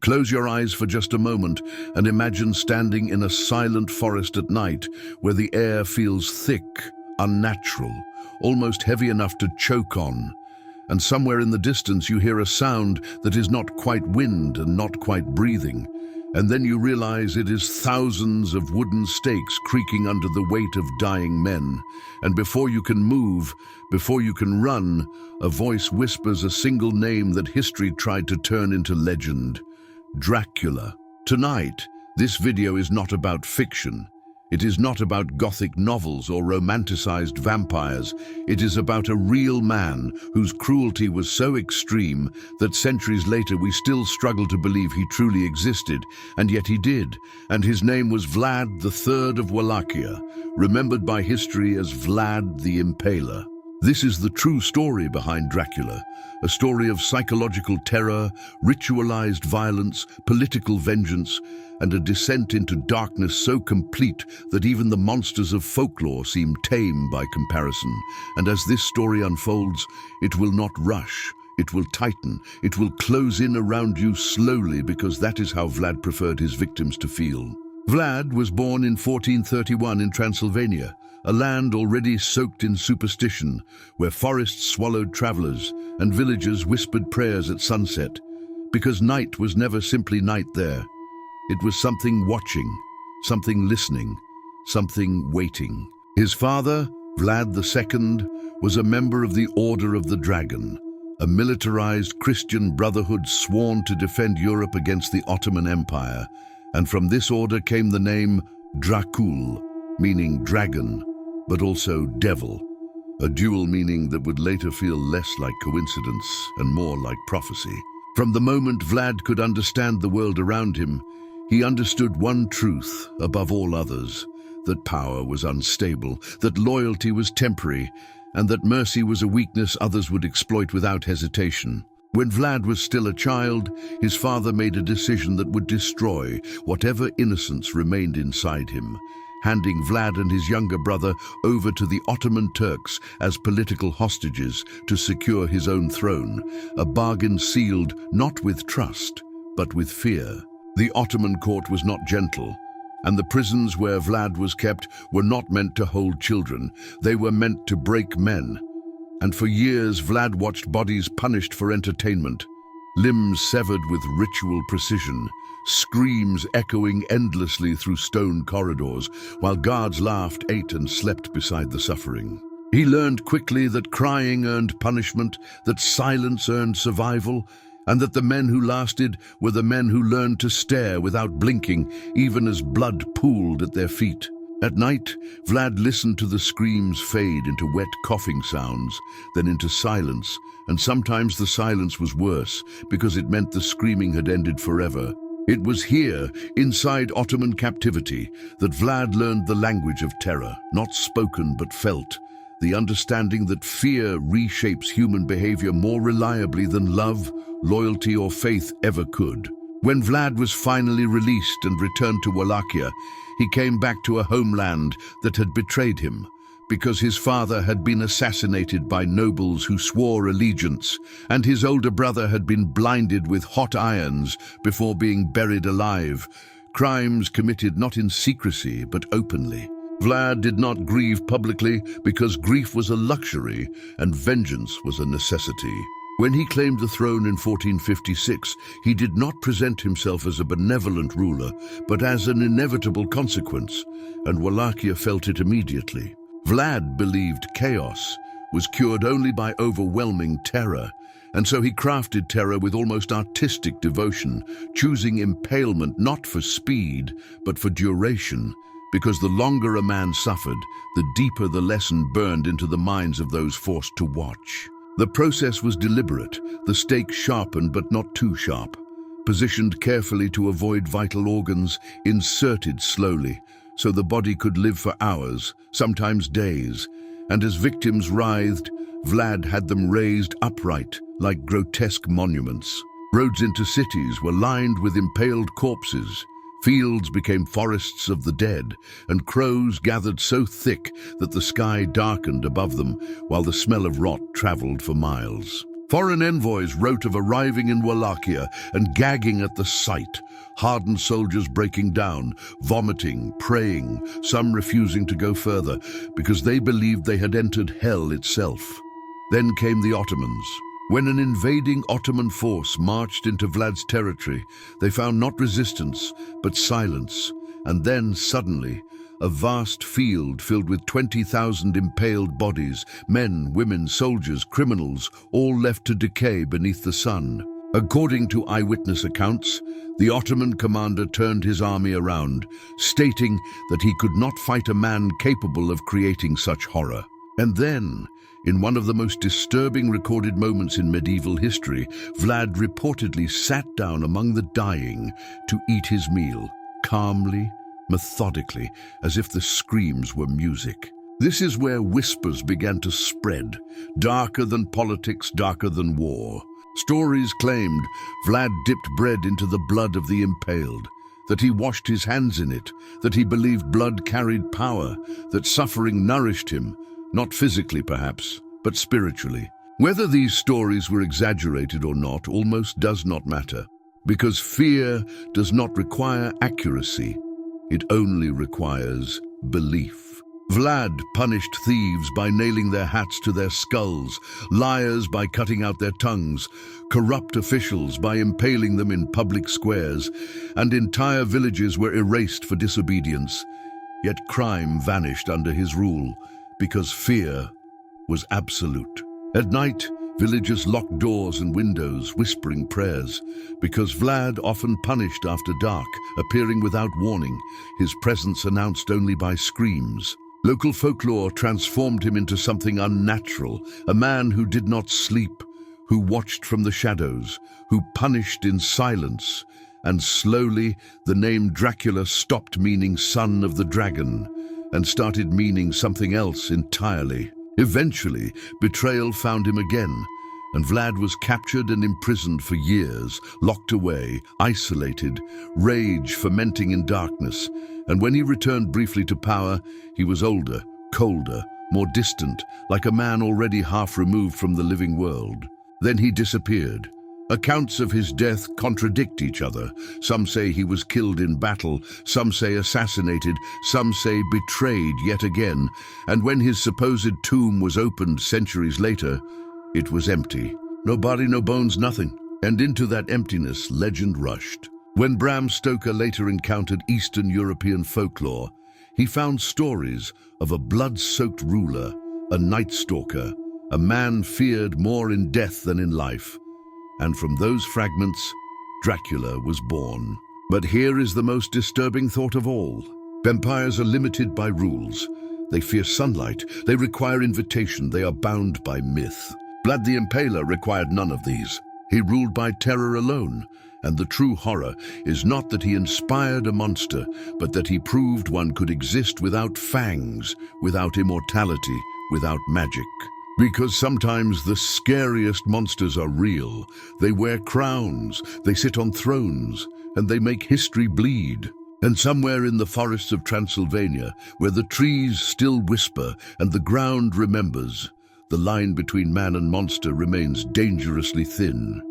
Close your eyes for just a moment and imagine standing in a silent forest at night where the air feels thick, unnatural, almost heavy enough to choke on. And somewhere in the distance you hear a sound that is not quite wind and not quite breathing. And then you realize it is thousands of wooden stakes creaking under the weight of dying men. And before you can move, before you can run, a voice whispers a single name that history tried to turn into legend: Dracula. Tonight, this video is not about fiction. It is not about gothic novels or romanticized vampires. It is about a real man whose cruelty was so extreme that centuries later we still struggle to believe he truly existed, and yet he did. And his name was Vlad III of Wallachia, remembered by history as Vlad the Impaler. This is the true story behind Dracula, a story of psychological terror, ritualized violence, political vengeance, and a descent into darkness so complete that even the monsters of folklore seem tame by comparison. And as this story unfolds, it will not rush, it will tighten, it will close in around you slowly, because that is how Vlad preferred his victims to feel. Vlad was born in 1431 in Transylvania, a land already soaked in superstition, where forests swallowed travelers and villagers whispered prayers at sunset, because night was never simply night there. It was something watching, something listening, something waiting. His father, Vlad II, was a member of the Order of the Dragon, a militarized Christian brotherhood sworn to defend Europe against the Ottoman Empire, and from this order came the name Dracula, meaning dragon, but also devil, a dual meaning that would later feel less like coincidence and more like prophecy. From the moment Vlad could understand the world around him, he understood one truth above all others: that power was unstable, that loyalty was temporary, and that mercy was a weakness others would exploit without hesitation. When Vlad was still a child, his father made a decision that would destroy whatever innocence remained inside him, handing Vlad and his younger brother over to the Ottoman Turks as political hostages to secure his own throne, a bargain sealed not with trust, but with fear. The Ottoman court was not gentle, and the prisons where Vlad was kept were not meant to hold children. They were meant to break men. And for years, Vlad watched bodies punished for entertainment, limbs severed with ritual precision, screams echoing endlessly through stone corridors, while guards laughed, ate, and slept beside the suffering. He learned quickly that crying earned punishment, that silence earned survival, and that the men who lasted were the men who learned to stare without blinking, even as blood pooled at their feet. At night, Vlad listened to the screams fade into wet coughing sounds, then into silence, and sometimes the silence was worse, because it meant the screaming had ended forever. It was here, inside Ottoman captivity, that Vlad learned the language of terror, not spoken but felt, the understanding that fear reshapes human behavior more reliably than love, loyalty, or faith ever could. When Vlad was finally released and returned to Wallachia, he came back to a homeland that had betrayed him, because his father had been assassinated by nobles who swore allegiance, and his older brother had been blinded with hot irons before being buried alive, crimes committed not in secrecy but openly. Vlad did not grieve publicly because grief was a luxury and vengeance was a necessity. When he claimed the throne in 1456, he did not present himself as a benevolent ruler, but as an inevitable consequence, and Wallachia felt it immediately. Vlad believed chaos was cured only by overwhelming terror, and so he crafted terror with almost artistic devotion, choosing impalement not for speed, but for duration, because the longer a man suffered, the deeper the lesson burned into the minds of those forced to watch. The process was deliberate, the stake sharpened but not too sharp, positioned carefully to avoid vital organs, inserted slowly, so the body could live for hours, sometimes days, and as victims writhed, Vlad had them raised upright like grotesque monuments. Roads into cities were lined with impaled corpses. Fields became forests of the dead, and crows gathered so thick that the sky darkened above them, while the smell of rot traveled for miles. Foreign envoys wrote of arriving in Wallachia and gagging at the sight, hardened soldiers breaking down, vomiting, praying, some refusing to go further because they believed they had entered hell itself. Then came the Ottomans. When an invading Ottoman force marched into Vlad's territory, they found not resistance, but silence, and then, suddenly, a vast field filled with 20,000 impaled bodies, men, women, soldiers, criminals, all left to decay beneath the sun. According to eyewitness accounts, the Ottoman commander turned his army around, stating that he could not fight a man capable of creating such horror. And then, in one of the most disturbing recorded moments in medieval history, Vlad reportedly sat down among the dying to eat his meal, calmly, methodically, as if the screams were music. This is where whispers began to spread, darker than politics, darker than war. Stories claimed Vlad dipped bread into the blood of the impaled, that he washed his hands in it, that he believed blood carried power, that suffering nourished him, not physically perhaps, but spiritually. Whether these stories were exaggerated or not almost does not matter, because fear does not require accuracy. It only requires belief. Vlad punished thieves by nailing their hats to their skulls, liars by cutting out their tongues, corrupt officials by impaling them in public squares, and entire villages were erased for disobedience. Yet crime vanished under his rule, because fear was absolute. At night, villagers locked doors and windows, whispering prayers, because Vlad often punished after dark, appearing without warning, his presence announced only by screams. Local folklore transformed him into something unnatural, a man who did not sleep, who watched from the shadows, who punished in silence, and slowly the name Dracula stopped meaning son of the dragon and started meaning something else entirely. Eventually, betrayal found him again, and Vlad was captured and imprisoned for years, locked away, isolated, rage fermenting in darkness. And when he returned briefly to power, he was older, colder, more distant, like a man already half removed from the living world. Then he disappeared. Accounts of his death contradict each other. Some say he was killed in battle, some say assassinated, some say betrayed yet again. And when his supposed tomb was opened centuries later, it was empty. No body, no bones, nothing. And into that emptiness, legend rushed. When Bram Stoker later encountered Eastern European folklore, he found stories of a blood-soaked ruler, a night stalker, a man feared more in death than in life. And from those fragments, Dracula was born. But here is the most disturbing thought of all. Vampires are limited by rules. They fear sunlight, they require invitation, they are bound by myth. Vlad the Impaler required none of these. He ruled by terror alone, and the true horror is not that he inspired a monster, but that he proved one could exist without fangs, without immortality, without magic. Because sometimes the scariest monsters are real. They wear crowns, they sit on thrones, and they make history bleed. And somewhere in the forests of Transylvania, where the trees still whisper and the ground remembers, the line between man and monster remains dangerously thin.